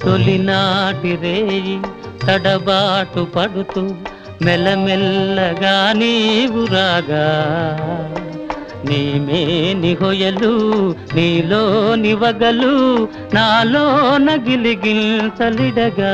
తొలినాటి రేయి తడబాటు పడుతూ మెల్లమెల్లగా నీవు రాగా నీ మేని హొయలు నీలో నివగలు నాలో నగిలిగిల్తలిడగా